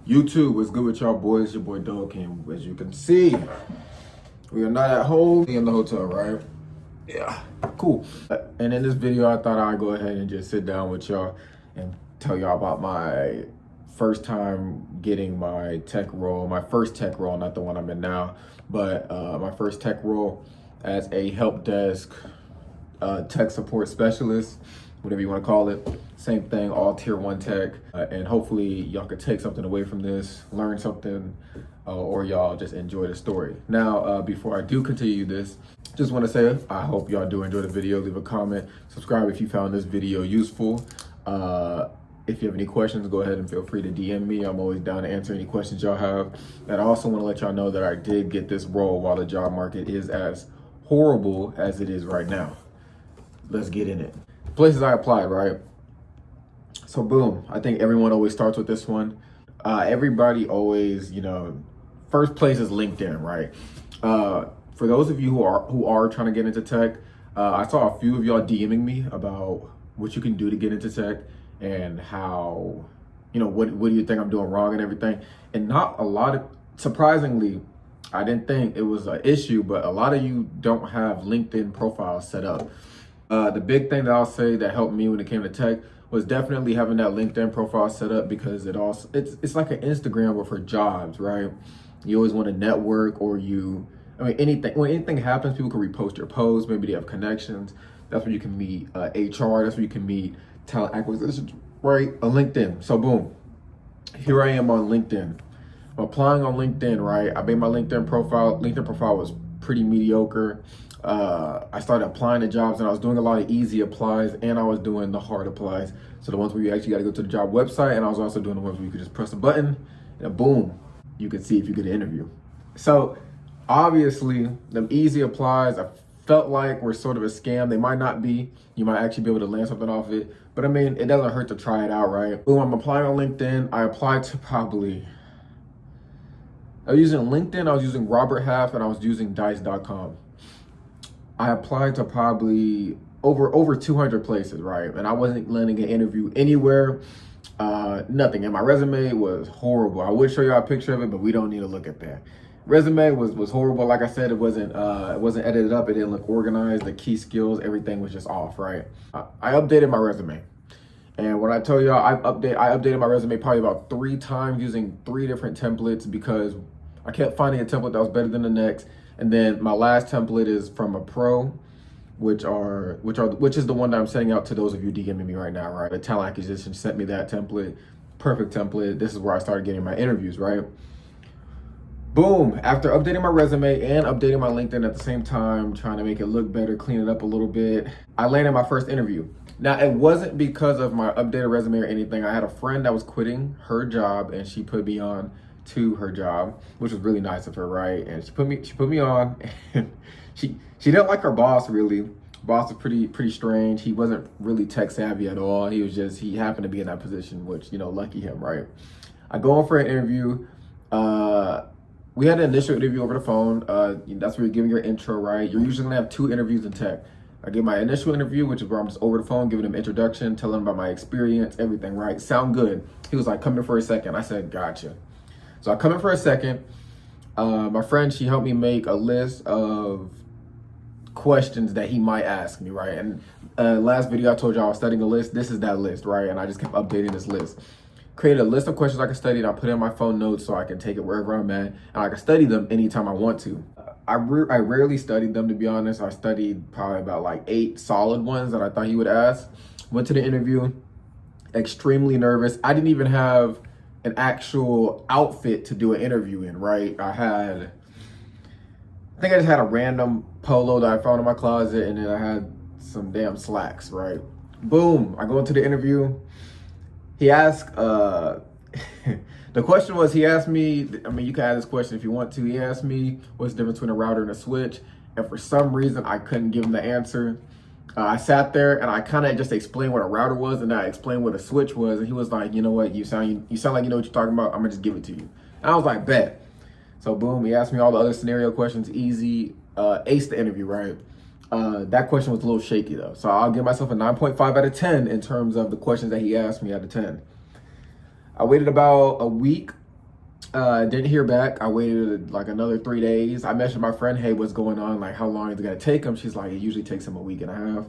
YouTube, what's good with y'all boys? Your boy Dog King. As you can see, we are not at home in the hotel, right? Yeah, cool. And in this video, I thought I'd go ahead and just sit down with y'all and tell y'all about my first time getting my tech role, my first tech role, not the one I'm in now, but my first tech role as a help desk tech support specialist, whatever you want to call it. Same thing, all tier 1 tech. And hopefully y'all could take something away from this, learn something, or y'all just enjoy the story. Now, before I do continue this, just want to say, I hope y'all do enjoy the video. Leave a comment, subscribe if you found this video useful. If you have any questions, go ahead and feel free to DM me. I'm always down to answer any questions y'all have. And I also want to let y'all know that I did get this role while the job market is as horrible as it is right now. Let's get in it. Places I applied, right? So boom, I think everyone always starts with this one. Everybody always, first place is LinkedIn, right? For those of you who are trying to get into tech, I saw a few of y'all DMing me about what you can do to get into tech and how, what do you think I'm doing wrong and everything. And not a lot of, surprisingly, I didn't think it was an issue, but a lot of you don't have LinkedIn profiles set up. The big thing that I'll say that helped me when it came to tech was definitely having that LinkedIn profile set up, because it's like an Instagram but for jobs, right? You always want to network, or when anything happens, people can repost your posts. Maybe they have connections. That's where you can meet HR. That's where you can meet talent acquisition, right? On LinkedIn. So boom, here I am on LinkedIn. I'm applying on LinkedIn, right? I made my LinkedIn profile. LinkedIn profile was pretty mediocre. I started applying to jobs, and I was doing a lot of easy applies, and I was doing the hard applies. So the ones where you actually got to go to the job website, and I was also doing the ones where you could just press a button and boom, you could see if you get an interview. So obviously, them easy applies, I felt like were sort of a scam. They might not be. You might actually be able to land something off it. But it doesn't hurt to try it out, right? Boom, I'm applying on LinkedIn. I applied to I was using LinkedIn, I was using Robert Half, and I was using Dice.com. I applied to probably over 200 places, right? And I wasn't landing an interview anywhere, nothing. And my resume was horrible. I would show you a picture of it, but we don't need to look at that. Resume was horrible. Like I said, it wasn't edited up. It didn't look organized. The key skills, everything was just off, right? I updated my resume. And when I tell y'all, I updated my resume probably about 3 times using 3 different templates, because I kept finding a template that was better than the next. And then my last template is from a pro, which is the one that I'm sending out to those of you DMing me right now, right? The talent acquisition sent me that template, perfect template. This is where I started getting my interviews, right? Boom, after updating my resume and updating my LinkedIn at the same time, trying to make it look better, clean it up a little bit, I landed my first interview. Now, it wasn't because of my updated resume or anything. I had a friend that was quitting her job, and she put me on to her job, which was really nice of her, right? And she put me on, and she didn't like her boss, really. Boss was pretty strange. He wasn't really tech savvy at all. He happened to be in that position, which, lucky him, right? I go in for an interview. We had an initial interview over the phone. That's where you're giving your intro, right? You're usually gonna have 2 interviews in tech. I gave my initial interview, which is where I'm just over the phone, giving him introduction, telling him about my experience, everything, right? Sound good. He was like, come in for a second. I said, gotcha. So I come in for a second. My friend, she helped me make a list of questions that he might ask me, right? And last video I told you I was studying a list. This is that list, right? And I just kept updating this list. Created a list of questions I can study, and I put it in my phone notes so I can take it wherever I'm at, and I can study them anytime I want to. I rarely studied them, to be honest. I studied probably about like 8 solid ones that I thought he would ask. Went to the interview, extremely nervous. I didn't even have an actual outfit to do an interview in, right? I think I just had a random polo that I found in my closet, and then I had some damn slacks, right? Boom, I go into the interview. He asked, the question was, he asked me, you can ask this question if you want to. He asked me what's the difference between a router and a switch. And for some reason, I couldn't give him the answer. I sat there and I kind of just explained what a router was, and I explained what a switch was. And he was like, you know what, you sound like you know what you're talking about. I'm gonna just give it to you. And I was like, bet. So boom, he asked me all the other scenario questions, easy, ace the interview, right? That question was a little shaky though. So I'll give myself a 9.5 out of 10 in terms of the questions that he asked me out of 10. I waited about a week Didn't hear back. I waited like another 3 days. I messaged my friend, hey, what's going on? Like, how long is it gonna take him? She's like, it usually takes him a week and a half.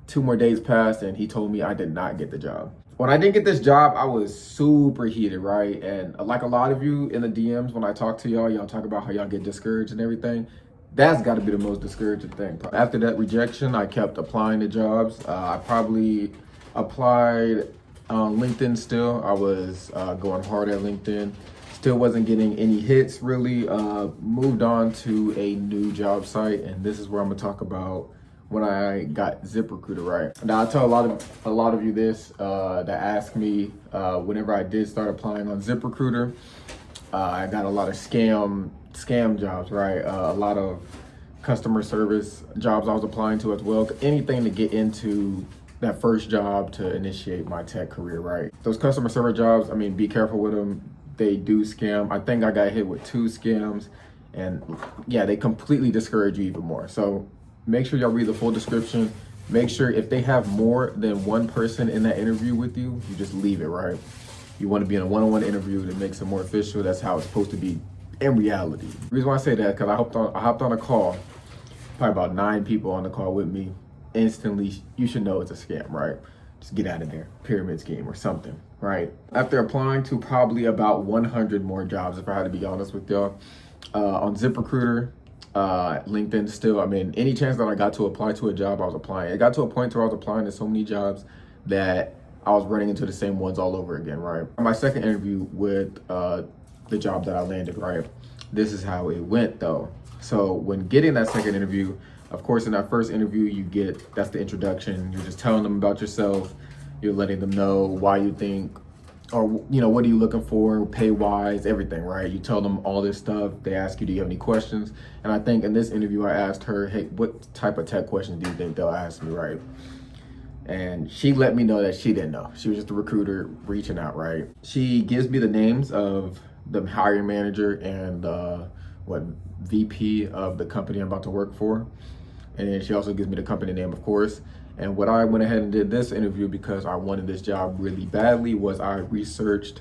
2 more days passed and he told me I did not get the job. When I didn't get this job, I was super heated, right? And like a lot of you in the DMs, when I talk to y'all talk about how y'all get discouraged and everything. That's got to be the most discouraging thing. After that rejection, I kept applying to jobs. I probably applied on LinkedIn still. I was going hard at LinkedIn. Still wasn't getting any hits really. Moved on to a new job site, and this is where I'm gonna talk about when I got ZipRecruiter, right? Now I tell a lot of you this that ask me whenever I did start applying on ZipRecruiter. I got a lot of scam jobs, right? A lot of customer service jobs I was applying to as well. Anything to get into that first job to initiate my tech career, right? Those customer service jobs, I mean, be careful with them. They do scam. I think I got hit with 2 scams, and yeah, they completely discourage you even more. So make sure y'all read the full description. Make sure if they have more than one person in that interview with you, you just leave it, right? You want to be in a one-on-one interview that makes it more official. That's how it's supposed to be in reality. The reason why I say that, because I hopped on a call, probably about 9 people on the call with me. Instantly, you should know it's a scam, right? Just get out of there. Pyramid scheme or something, right? After applying to probably about 100 more jobs, if I had to be honest with y'all, on ZipRecruiter, LinkedIn still, I mean, any chance that I got to apply to a job, I was applying. It got to a point where I was applying to so many jobs that I was running into the same ones all over again, right? My second interview with the job that I landed, right? This is how it went though. So when getting that second interview, of course, in that first interview, that's the introduction. You're just telling them about yourself. You're letting them know why you think, or, what are you looking for, pay-wise, everything, right? You tell them all this stuff. They ask you, do you have any questions? And I think in this interview, I asked her, hey, what type of tech questions do you think they'll ask me, right? And she let me know that she didn't know. She was just a recruiter reaching out, right? She gives me the names of the hiring manager and VP of the company I'm about to work for. And then she also gives me the company name, of course. And what I went ahead and did this interview because I wanted this job really badly was I researched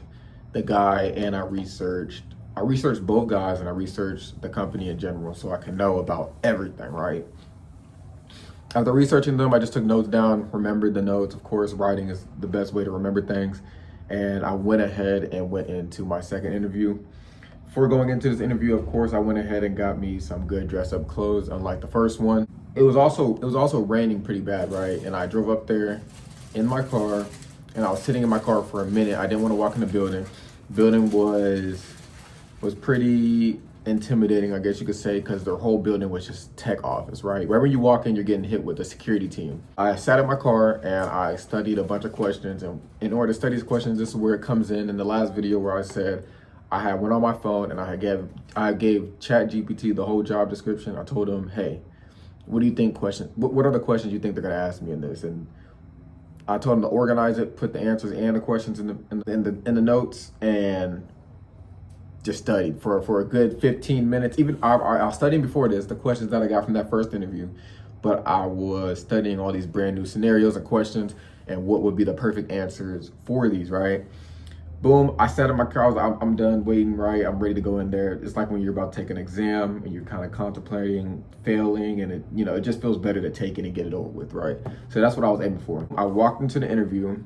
the guy and I researched both guys and I researched the company in general so I can know about everything, right? After researching them, I just took notes down, remembered the notes. Of course, writing is the best way to remember things. And I went ahead and went into my second interview. Before going into this interview, of course, I went ahead and got me some good dress up clothes, unlike the first one. It was also raining pretty bad, right? And I drove up there in my car and I was sitting in my car for a minute. I didn't want to walk in the building. The building was pretty intimidating, I guess you could say, because their whole building was just tech office, right? Wherever you walk in, you're getting hit with a security team. I sat in my car and I studied a bunch of questions. And in order to study these questions, this is where it comes in the last video where I said, I went on my phone and I gave ChatGPT the whole job description. I told him, hey, what do you think what are the questions you think they're gonna ask me in this? And I told him to organize it, put the answers and the questions in the notes, and just studied for a good 15 minutes. Even I was studying before this, the questions that I got from that first interview, but I was studying all these brand new scenarios and questions and what would be the perfect answers for these, right? Boom, I sat in my car, I'm done waiting, right? I'm ready to go in there. It's like when you're about to take an exam and you're kind of contemplating failing and it just feels better to take it and get it over with, right? So that's what I was aiming for. I walked into the interview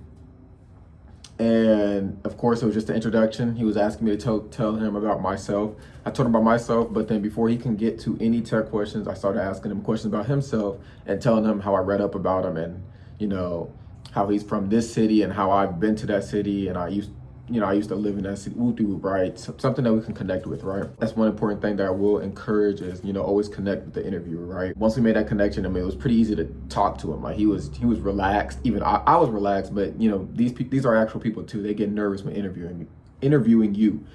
and of course it was just an introduction. He was asking me to tell him about myself. I told him about myself, but then before he can get to any tech questions, I started asking him questions about himself and telling him how I read up about him and, how he's from this city and how I've been to that city and I used to live in that city, right? Something that we can connect with, right? That's one important thing that I will encourage is, always connect with the interviewer, right? Once we made that connection, it was pretty easy to talk to him. Like he was relaxed. Even I was relaxed, but these are actual people too. They get nervous when interviewing you.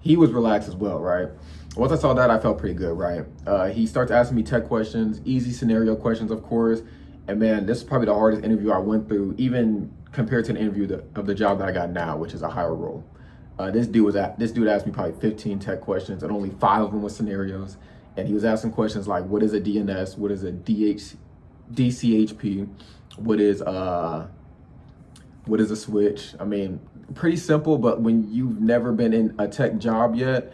He was relaxed as well, right? Once I saw that, I felt pretty good, right? He starts asking me tech questions, easy scenario questions, of course. And man, this is probably the hardest interview I went through, even compared to the interview of the job that I got now, which is a higher role. This dude asked me probably 15 tech questions, and only 5 of them were scenarios. And he was asking questions like, what is a DNS? What is a DCHP? What is a switch? I mean, pretty simple, but when you've never been in a tech job yet,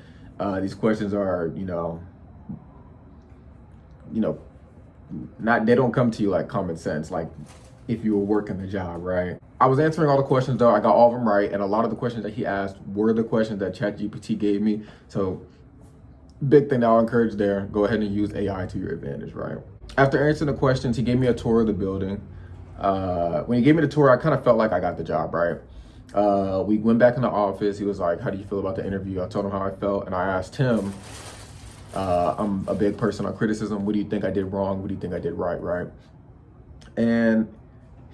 these questions are, not, they don't come to you like common sense, like if you were working the job, right? I was answering all the questions though. I got all of them right. And a lot of the questions that he asked were the questions that ChatGPT gave me. So big thing that I'll encourage there, go ahead and use AI to your advantage, right? After answering the questions, he gave me a tour of the building. When he gave me the tour, I kind of felt like I got the job, right? We went back in the office. He was like, how do you feel about the interview? I told him how I felt. And I asked him, I'm a big person on criticism. What do you think I did wrong? What do you think I did right? And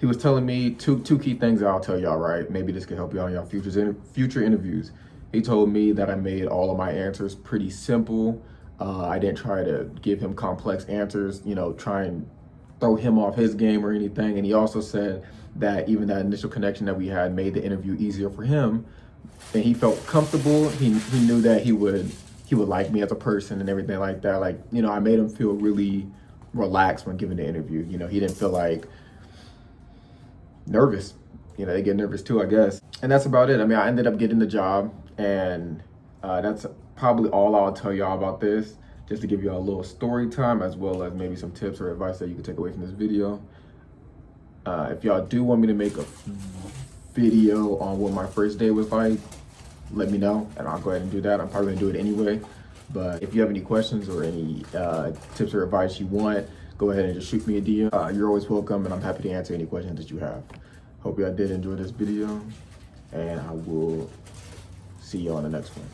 he was telling me two key things that I'll tell y'all, right? Maybe this could help y'all in y'all future interviews. He told me that I made all of my answers pretty simple. I didn't try to give him complex answers, try and throw him off his game or anything. And he also said that even that initial connection that we had made the interview easier for him. And he felt comfortable. He knew that he would like me as a person and everything like that. Like, I made him feel really relaxed when giving the interview. He didn't feel like nervous. They get nervous too, I guess. And that's about it. I mean, I ended up getting the job, and that's probably all I'll tell y'all about this, just to give y'all a little story time, as well as maybe some tips or advice that you can take away from this video. If y'all do want me to make a video on what my first day was like, let me know, and I'll go ahead and do that. I'm probably gonna do it anyway. But if you have any questions or any tips or advice you want, go ahead and just shoot me a DM. You're always welcome, and I'm happy to answer any questions that you have. Hope y'all did enjoy this video, and I will see you on the next one.